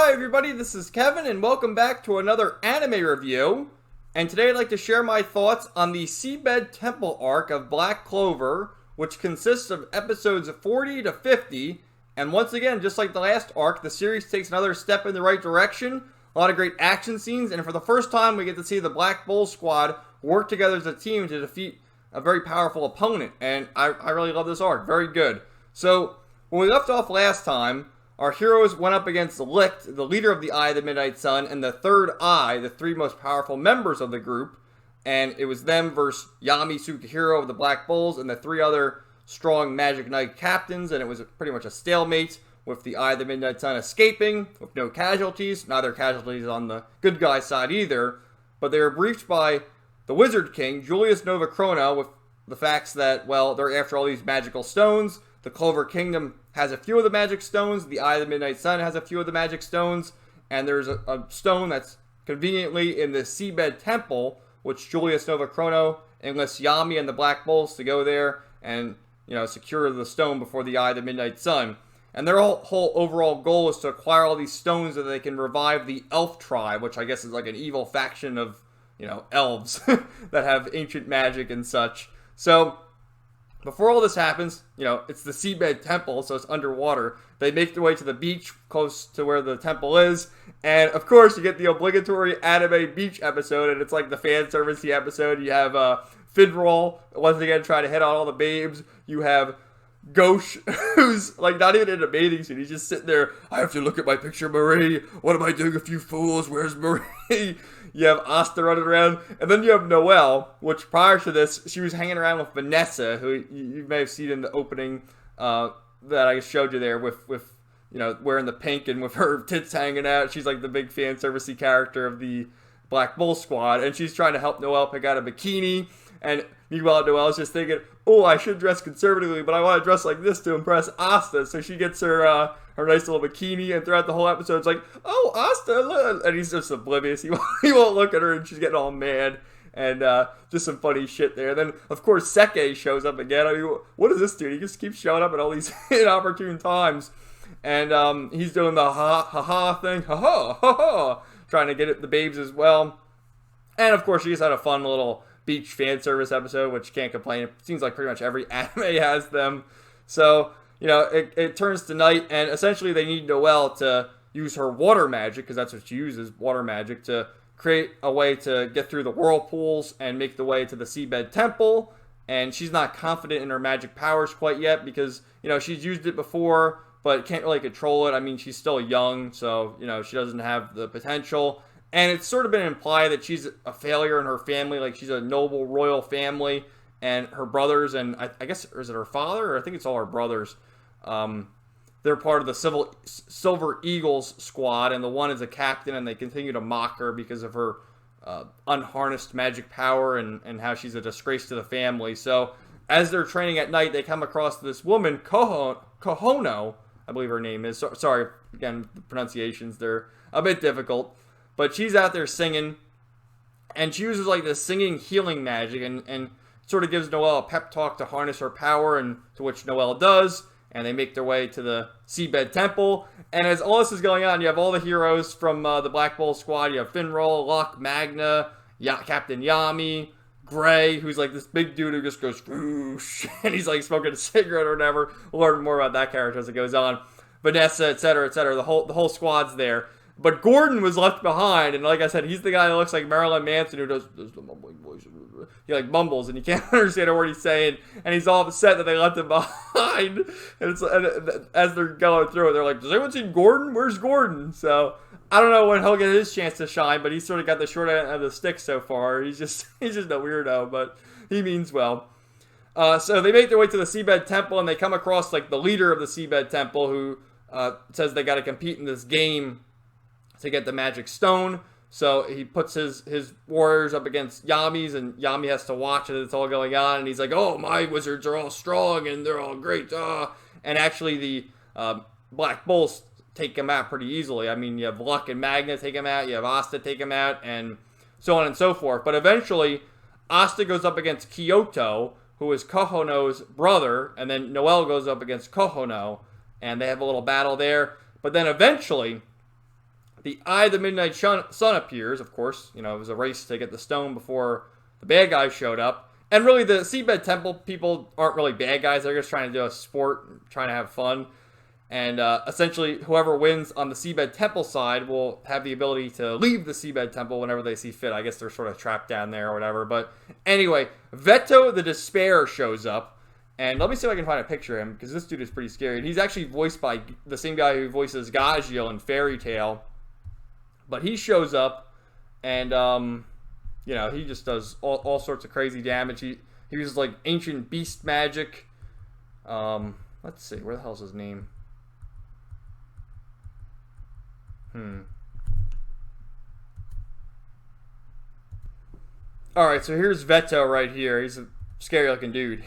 Hi everybody, this is Kevin and welcome back to another anime review. And today I'd like to share my thoughts on the Seabed Temple arc of Black Clover, which consists of episodes 40 to 50. And once again, just like the last arc, the series takes another step in the right direction. A lot of great action scenes, and for the first time we get to see the Black Bull Squad work together as a team to defeat a very powerful opponent. And I really love this arc, very good. So, when we left off last time, our heroes went up against Licht, the leader of the Eye of the Midnight Sun, and the Third Eye, the three most powerful members of the group. And it was them versus Yami, Sukahiro of the Black Bulls, and the three other strong Magic Knight captains. And it was pretty much a stalemate, with the Eye of the Midnight Sun escaping, with no casualties. Neither casualties on the good guy side either. But they were briefed by the Wizard King, Julius Novachrono, with the facts that, well, they're after all these magical stones. The Clover Kingdom has a few of the magic stones. The Eye of the Midnight Sun has a few of the magic stones. And there's a stone that's conveniently in the Seabed Temple, which Julius Novachrono enlists Yami and the Black Bulls to go there and, secure the stone before the Eye of the Midnight Sun. And their whole overall goal is to acquire all these stones so that they can revive the Elf Tribe, which I guess is like an evil faction of, elves that have ancient magic and such. So, before all this happens, it's the Seabed Temple, so it's underwater. They make their way to the beach close to where the temple is. And, of course, you get the obligatory anime beach episode, and it's like the fan servicey episode. You have Finroll, once again, trying to hit on all the babes. You have Gauche, who's like not even in a bathing suit. He's just sitting there. I have to look at my picture, Marie. What am I doing, a few fools? Where's Marie? You have Asta running around, and then you have Noelle, which prior to this, she was hanging around with Vanessa, who you may have seen in the opening that I showed you there with wearing the pink and with her tits hanging out. She's like the big fan servicey character of the Black Bull Squad, and she's trying to help Noelle pick out a bikini. And meanwhile, Noelle's just thinking, oh, I should dress conservatively, but I want to dress like this to impress Asta. So she gets her nice little bikini, and throughout the whole episode, it's like, oh, Asta, look. And he's just oblivious. He won't look at her, and she's getting all mad. And just some funny shit there. And then, of course, Seke shows up again. I mean, what is this dude? He just keeps showing up at all these inopportune times. And he's doing the ha-ha thing. Ha-ha, trying to get at the babes as well. And, of course, she just had a fun little beach fan service episode, which can't complain. It seems like pretty much every anime has them. So, it turns to night, and essentially they need Noelle to use her water magic, because that's what she uses, water magic, to create a way to get through the whirlpools and make the way to the Seabed Temple. And she's not confident in her magic powers quite yet, because, she's used it before, but can't really control it. I mean, she's still young, so, she doesn't have the potential. And it's sort of been implied that she's a failure in her family, like she's a noble royal family, and her brothers, and I guess, is it her father? Or I think it's all her brothers. They're part of the Silver Eagles squad, and the one is a captain, and they continue to mock her because of her unharnessed magic power and how she's a disgrace to the family. So, as they're training at night, they come across this woman, Kohono, I believe her name is. Sorry, again, the pronunciations, they're a bit difficult. But she's out there singing, and she uses like this singing healing magic, and sort of gives Noelle a pep talk to harness her power, and to which Noelle does, and they make their way to the Seabed Temple. And as all this is going on, you have all the heroes from the Black Bull Squad. You have Finroll, Luck, Magna, Captain Yami, Gray, who's like this big dude who just goes whoosh, and he's like smoking a cigarette or whatever. We'll learn more about that character as it goes on. Vanessa, etc., etc. The whole squad's there. But Gordon was left behind, and like I said, he's the guy that looks like Marilyn Manson, who does the mumbling voice. He like mumbles, and you can't understand a word he's saying, and he's all upset that they left him behind. And as they're going through it, they're like, "Does anyone see Gordon? Where's Gordon?" So I don't know when he'll get his chance to shine, but he's sort of got the short end of the stick so far. He's just a weirdo, but he means well. So they make their way to the Seabed Temple, and they come across like the leader of the Seabed Temple, who says they got to compete in this game to get the magic stone. So he puts his warriors up against Yami's, and Yami has to watch as it's all going on, and he's like, oh, my wizards are all strong and they're all great. And actually the Black Bulls take him out pretty easily. I mean, you have Luck and Magna take him out, you have Asta take him out, and so on and so forth. But eventually Asta goes up against Kyoto, who is Kohono's brother, and then Noelle goes up against Kohono, and they have a little battle there. But then eventually the Eye of the Midnight Sun appears. Of course, it was a race to get the stone before the bad guys showed up. And really, the Seabed Temple people aren't really bad guys. They're just trying to do a sport, trying to have fun. And essentially, whoever wins on the Seabed Temple side will have the ability to leave the Seabed Temple whenever they see fit. I guess they're sort of trapped down there or whatever. But anyway, Vetto the Despair shows up. And let me see if I can find a picture of him, because this dude is pretty scary. And he's actually voiced by the same guy who voices Gajiel in Fairy Tail. But he shows up, and, he just does all sorts of crazy damage. He uses, like, ancient beast magic. Let's see, where the hell's his name? Alright, so here's Vetto right here. He's a scary-looking dude.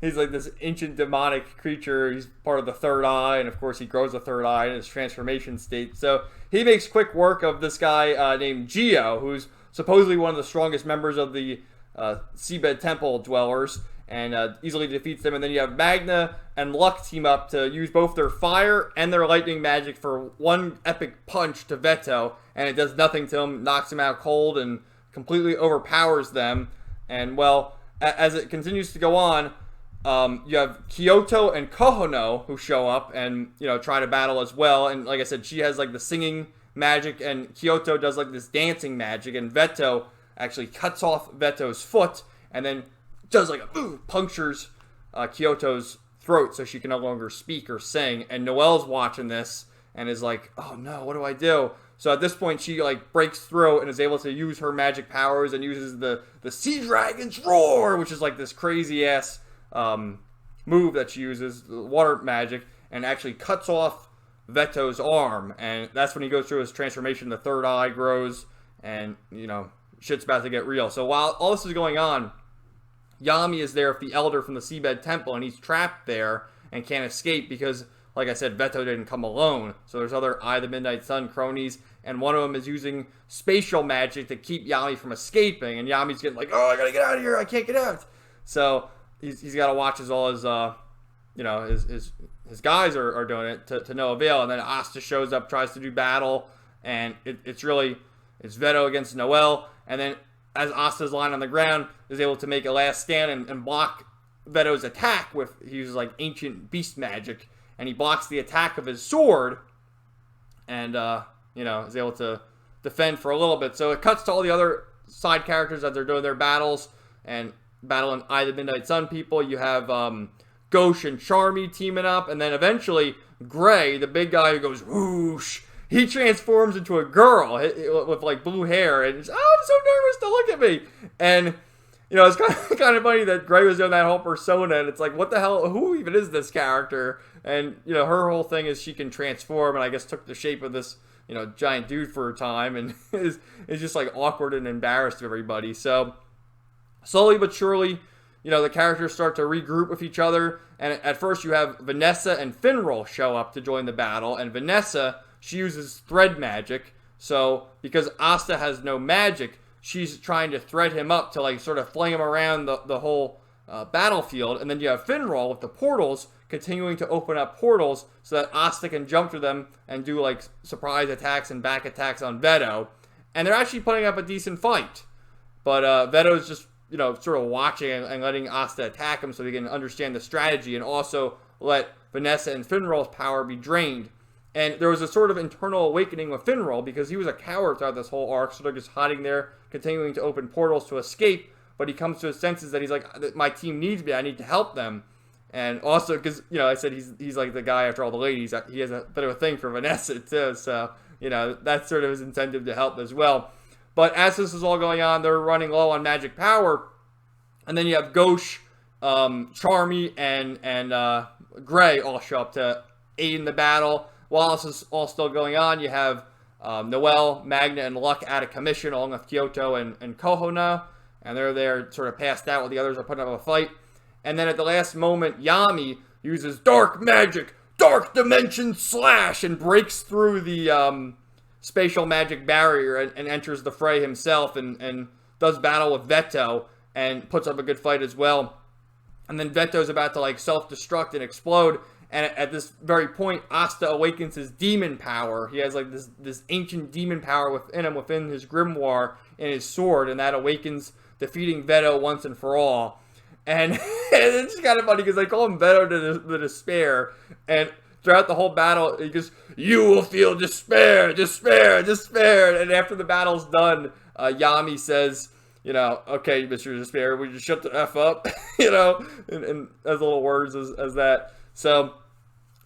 He's like this ancient demonic creature. He's part of the third eye, and of course he grows a third eye in his transformation state. So he makes quick work of this guy named Geo, who's supposedly one of the strongest members of the Seabed Temple dwellers, and easily defeats them. And then you have Magna and Luck team up to use both their fire and their lightning magic for one epic punch to Vetto, and it does nothing to him, knocks him out cold, and completely overpowers them. And well, as it continues to go on, you have Kyoto and Kohono who show up and, try to battle as well. And like I said, she has like the singing magic, and Kyoto does like this dancing magic, and Vetto actually cuts off Vetto's foot and then does like punctures Kyoto's throat so she can no longer speak or sing. And Noelle's watching this and is like, oh no, what do I do? So at this point, she like breaks through and is able to use her magic powers and uses the Sea Dragon's Roar, which is like this crazy ass move that she uses, the water magic, and actually cuts off Vetto's arm. And that's when he goes through his transformation. The third eye grows, and shit's about to get real. So while all this is going on, Yami is there with the elder from the Seabed Temple, and he's trapped there and can't escape because, like I said, Vetto didn't come alone. So there's other Eye of the Midnight Sun cronies, and one of them is using spatial magic to keep Yami from escaping. And Yami's getting like, oh, I gotta get out of here, I can't get out. So he's got to watch as all his, his guys are doing it to no avail. And then Asta shows up, tries to do battle, and it's Vetto against Noelle. And then as Asta's lying on the ground, is able to make a last stand and block Vetto's attack he uses like ancient beast magic, and he blocks the attack of his sword, and is able to defend for a little bit. So it cuts to all the other side characters as they're doing their battles and battling Eye of the Midnight Sun people. You have Ghosh and Charmy teaming up, and then eventually Gray, the big guy who goes whoosh, he transforms into a girl with like blue hair, and I'm so nervous to look at me. And it's kind of funny that Gray was doing that whole persona, and it's like, what the hell? Who even is this character? And her whole thing is she can transform, and I guess took the shape of this giant dude for a time, and is just like awkward and embarrassed of everybody. So slowly but surely, the characters start to regroup with each other, and at first you have Vanessa and Finral show up to join the battle, and Vanessa, she uses thread magic. So because Asta has no magic, she's trying to thread him up to like sort of fling him around the whole battlefield. And then you have Finral with the portals continuing to open up portals so that Asta can jump through them and do like surprise attacks and back attacks on Vetto. And they're actually putting up a decent fight. But Vetto's just, sort of watching and letting Asta attack him so he can understand the strategy and also let Vanessa and Finral's power be drained. And there was a sort of internal awakening with Finral because he was a coward throughout this whole arc, sort of just hiding there, continuing to open portals to escape. But he comes to his senses that he's like, my team needs me, I need to help them. And also, because, I said he's like the guy after all the ladies, he has a bit of a thing for Vanessa too, so, that's sort of his incentive to help as well. But as this is all going on, they're running low on magic power, and then you have Ghosh, Charmy, and Gray all show up to aid in the battle. While this is all still going on, you have Noelle, Magna, and Luck out of commission, along with Kyoto and Kohona, and they're there sort of passed out while the others are putting up a fight. And then at the last moment, Yami uses dark magic, dark dimension slash, and breaks through the spatial magic barrier and enters the fray himself and does battle with Vetto and puts up a good fight as well. And then Vetto's about to like self-destruct and explode, And at this very point, Asta awakens his demon power. He has like this ancient demon power within him, within his grimoire and his sword, and that awakens, defeating Vetto once and for all. And it's kind of funny because they call him Vetto the Despair, and throughout the whole battle, he goes, "You will feel despair, despair, despair." And after the battle's done, Yami says, you know, "Okay, Mr. Despair, would you shut the F up?" You know, and as little words as that. So,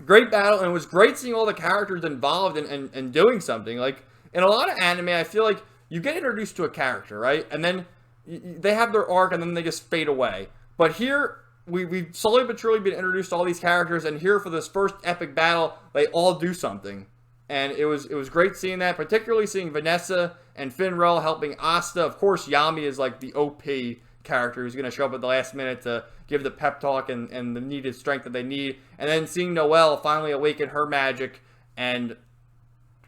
great battle, and it was great seeing all the characters involved and doing something. Like, in a lot of anime, I feel like you get introduced to a character, right? And then they have their arc, and then they just fade away. But here, we've slowly but surely been introduced to all these characters, and here for this first epic battle, they all do something. And it was great seeing that, particularly seeing Vanessa and Finral helping Asta. Of course, Yami is like the OP character who's going to show up at the last minute to give the pep talk and the needed strength that they need. And then seeing Noelle finally awaken her magic and,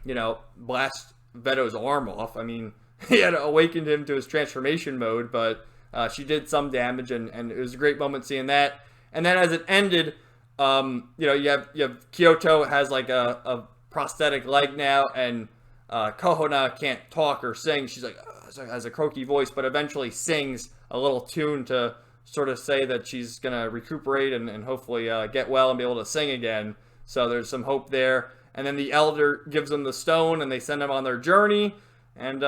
you know, blast Vetto's arm off. I mean, he had awakened him to his transformation mode, but she did some damage, and it was a great moment seeing that. And then as it ended, you know, you have Kyoto has like a prosthetic leg now, and Kohona can't talk or sing. She's like has a croaky voice, but eventually sings a little tune to sort of say that she's gonna recuperate and hopefully get well and be able to sing again. So there's some hope there. And then the elder gives them the stone, and they send them on their journey. And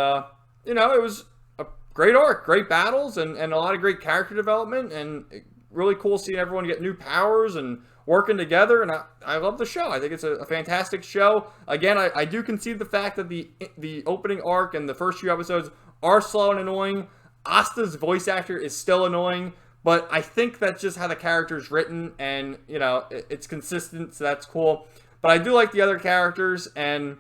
you know, it was a great arc, great battles, and a lot of great character development, and really cool seeing everyone get new powers and working together. And I love the show. I think it's a fantastic show. Again, I do concede the fact that the opening arc and the first few episodes are slow and annoying. Asta's voice actor is still annoying, but I think that's just how the character is written, and you know, it's consistent, so that's cool. But I do like the other characters, and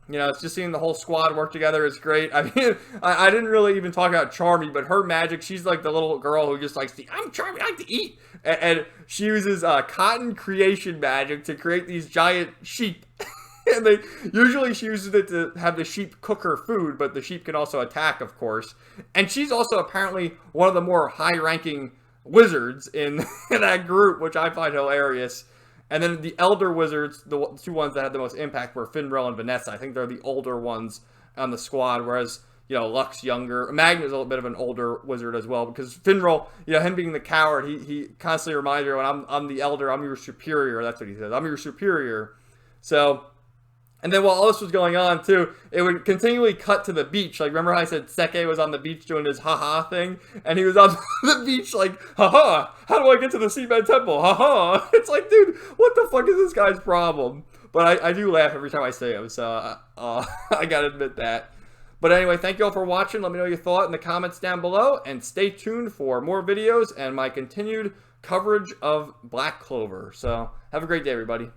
you know, it's just seeing the whole squad work together is great. I mean, I didn't really even talk about Charmy, but her magic, she's like the little girl who just likes to, I'm Charmy, I like to eat. And she uses cotton creation magic to create these giant sheep. And usually she uses it to have the sheep cook her food, but the sheep can also attack, of course. And she's also apparently one of the more high-ranking wizards in that group, which I find hilarious. And then the elder wizards, the two ones that had the most impact were Finral and Vanessa. I think they're the older ones on the squad, whereas, you know, Luck's younger. Magnus is a little bit of an older wizard as well, because Finral, you know, him being the coward, he constantly reminds her, when I'm the elder, I'm your superior. That's what he says. I'm your superior. So, and then while all this was going on, too, it would continually cut to the beach. Like, remember how I said Seke was on the beach doing his haha thing? And he was on the beach like, haha, how do I get to the Seabed Temple? Haha. It's like, dude, what the fuck is this guy's problem? But I do laugh every time I say him, so I gotta admit that. But anyway, thank you all for watching. Let me know your thought in the comments down below, and stay tuned for more videos and my continued coverage of Black Clover. So, have a great day, everybody.